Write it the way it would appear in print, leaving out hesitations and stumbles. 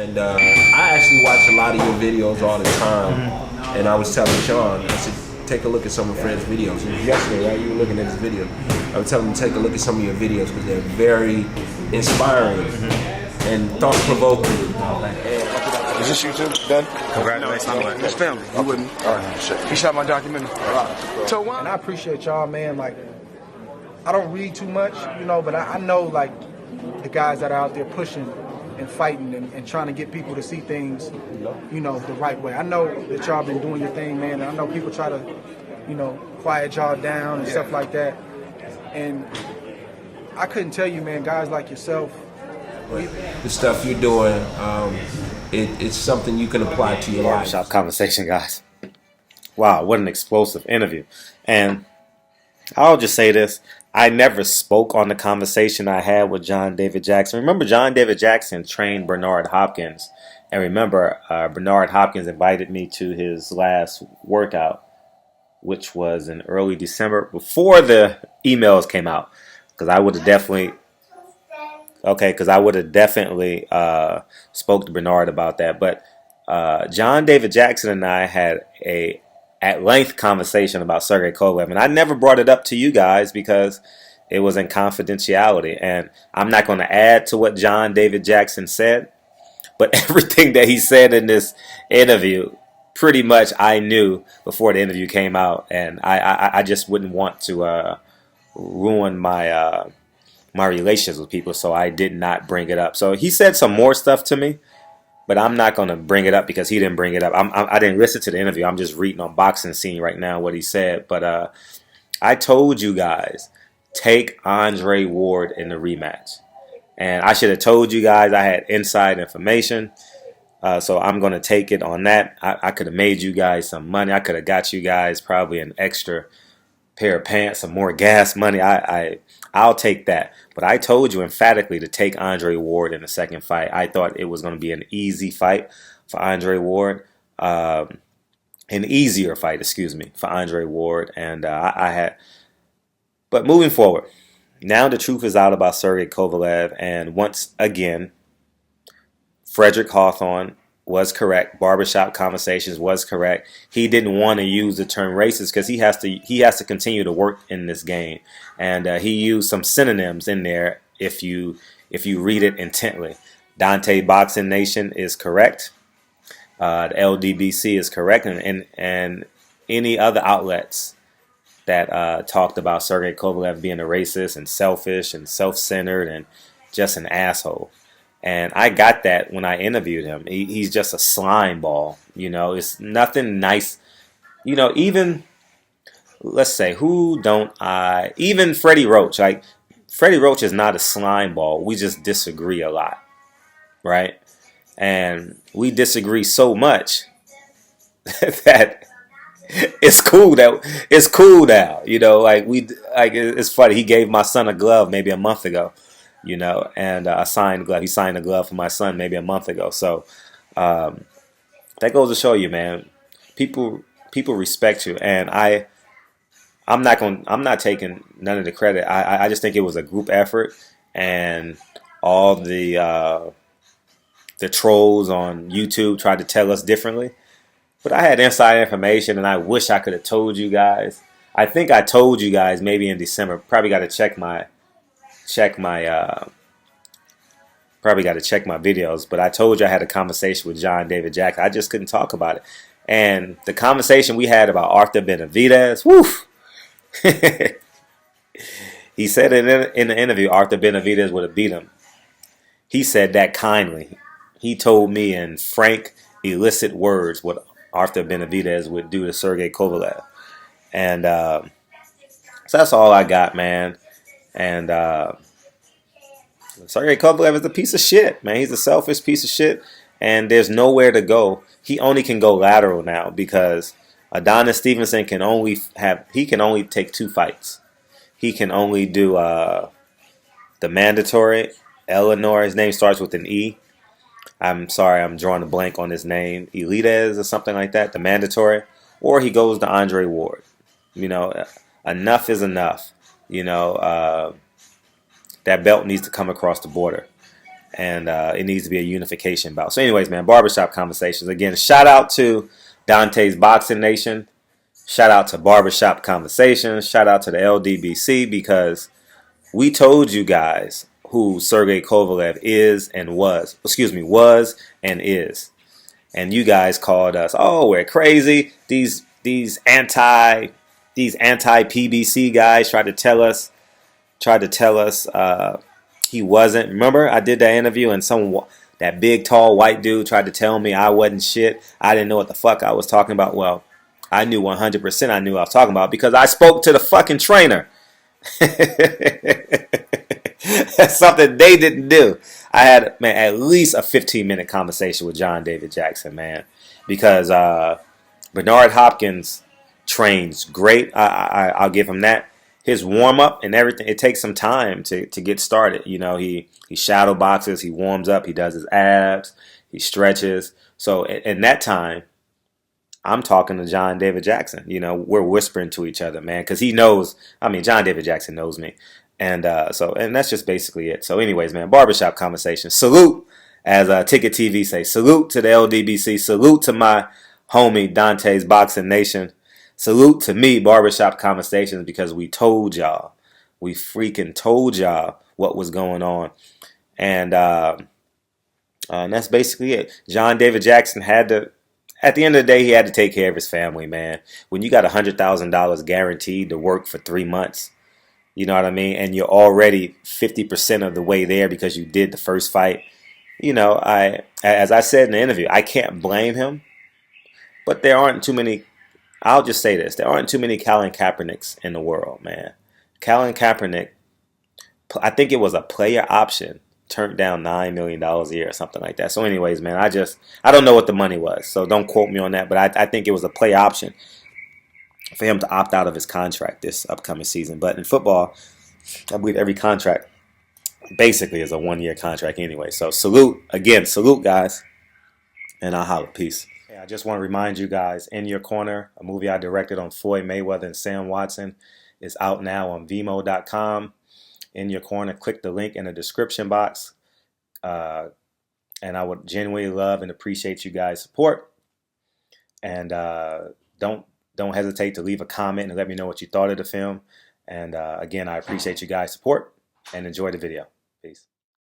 And I actually watch a lot of your videos all the time. And I was telling Sean, I said, take a look at some of Fred's videos. It was yesterday, right? You were looking at his video. I was telling him to take a look at some of your videos because they're very inspiring and thought-provoking. Is this you too? Done? Congratulations. It's family. You wouldn't? All right, shit. He shot my documentary. So And I appreciate y'all, man. Like, I don't read too much, you know, but I know, like, the guys that are out there pushing and fighting and trying to get people to see things, you know, the right way. I know that y'all been doing your thing, man, and I know people try to, you know, quiet y'all down and stuff like that. And I couldn't tell you, man, guys like yourself. The stuff you're doing, it's something you can apply to your life. Barbershop conversation, guys. Wow, what an explosive interview. And I'll just say this. I never spoke on the conversation I had with John David Jackson. Remember, John David Jackson trained Bernard Hopkins. And remember, Bernard Hopkins invited me to his last workout, which was in early December, before the emails came out. Because I would have definitely... Okay, because I would have definitely spoke to Bernard about that. But John David Jackson and I had a at-length conversation about Sergey Kovalev. And I never brought it up to you guys because it was in confidentiality. And I'm not going to add to what John David Jackson said. But everything that he said in this interview, pretty much I knew before the interview came out. And I just wouldn't want to ruin my... my relations with people, so I did not bring it up. So he said some more stuff to me, but I'm not going to bring it up because he didn't bring it up. I didn't listen to the interview. I'm just reading on Boxing Scene right now what he said. But I told you guys, take Andre Ward in the rematch. And I should have told you guys I had inside information. So I'm going to take it on that. I could have made you guys some money. I could have got you guys probably an extra pair of pants, some more gas money. I'll take that. But I told you emphatically to take Andre Ward in the second fight. I thought it was going to be an easy fight for Andre Ward. An easier fight, for Andre Ward. And I had... But moving forward, now the truth is out about Sergey Kovalev. And once again, Frederick Hawthorne was correct. Barbershop Conversations was correct. He didn't want to use the term racist because he has to continue to work in this game, and he used some synonyms in there. If you read it intently, Dante Boxing Nation is correct. The LDBC is correct, and any other outlets that talked about Sergey Kovalev being a racist and selfish and self-centered and just an asshole. And I got that when I interviewed him. He's just a slime ball. You know, it's nothing nice. You know, even, let's say, even Freddie Roach. Like, Freddie Roach is not a slime ball. We just disagree a lot. Right? And we disagree so much that it's cool now. You know, it's funny. He gave my son a glove maybe a month ago. You know, and a signed glove. He signed a glove for my son maybe a month ago. So that goes to show you, man. People respect you, and I'm not taking none of the credit. I just think it was a group effort, and all the trolls on YouTube tried to tell us differently. But I had inside information, and I wish I could have told you guys. I think I told you guys maybe in December. Probably got to check my videos, but I told you I had a conversation with John David Jackson. I just couldn't talk about it. And the conversation we had about Arthur Benavidez, woof. He said in the interview Arthur Benavidez would have beat him. He said that kindly. He told me in frank, illicit words what Arthur Benavidez would do to Sergey Kovalev. And so that's all I got, man. And Sergey Kovalev is a piece of shit, man. He's a selfish piece of shit, and there's nowhere to go. He only can go lateral now because Adonis Stevenson can only take 2 fights. He can only do the mandatory. Eleanor, his name starts with an E. I'm sorry, I'm drawing a blank on his name. Elitez or something like that, the mandatory. Or he goes to Andre Ward. You know, enough is enough. You know, that belt needs to come across the border. and it needs to be a unification bout. So anyways, man, Barbershop Conversations. Again, shout out to Dante's Boxing Nation. Shout out to Barbershop Conversations. Shout out to the LDBC, because we told you guys who Sergey Kovalev is and was and is. And you guys called us, oh, we're crazy. These anti PBC guys tried to tell us he wasn't. Remember, I did that interview, and that big tall white dude tried to tell me I wasn't shit. I didn't know what the fuck I was talking about. Well, I knew 100% I knew what I was talking about, because I spoke to the fucking trainer. That's something they didn't do. I had, man, at least a 15-minute conversation with John David Jackson, man, because Bernard Hopkins trains great. I'll give him that. His warm up and everything, it takes some time to get started. You know, he shadow boxes, he warms up, he does his abs, he stretches. So in that time, I'm talking to John David Jackson. You know, we're whispering to each other, man, because he knows. I mean, John David Jackson knows me, and that's just basically it. So, anyways, man, Barbershop Conversation. Salute, as Ticket TV say. Salute to the LDBC. Salute to my homie Dante's Boxing Nation. Salute to me, Barbershop Conversations, because we told y'all, we freaking told y'all what was going on, and that's basically it. John David Jackson had to. At the end of the day, he had to take care of his family, man. When you got $100,000 guaranteed to work for 3 months, you know what I mean? And you're already 50% of the way there because you did the first fight. You know, as I said in the interview, I can't blame him. But there aren't too many, I'll just say this, there aren't too many Colin Kaepernicks in the world, man. Colin Kaepernick, I think it was a player option, turned down $9 million a year or something like that. So anyways, man, I don't know what the money was, so don't quote me on that, but I think it was a play option for him to opt out of his contract this upcoming season. But in football, I believe every contract basically is a 1-year contract anyway. So salute guys, and I'll holla. Peace. I just want to remind you guys, In Your Corner, a movie I directed on Floyd Mayweather and Sam Watson, is out now on Vimeo.com. In Your Corner, click the link in the description box, and I would genuinely love and appreciate you guys' support. And don't hesitate to leave a comment and let me know what you thought of the film. And again, I appreciate you guys' support, and enjoy the video. Peace.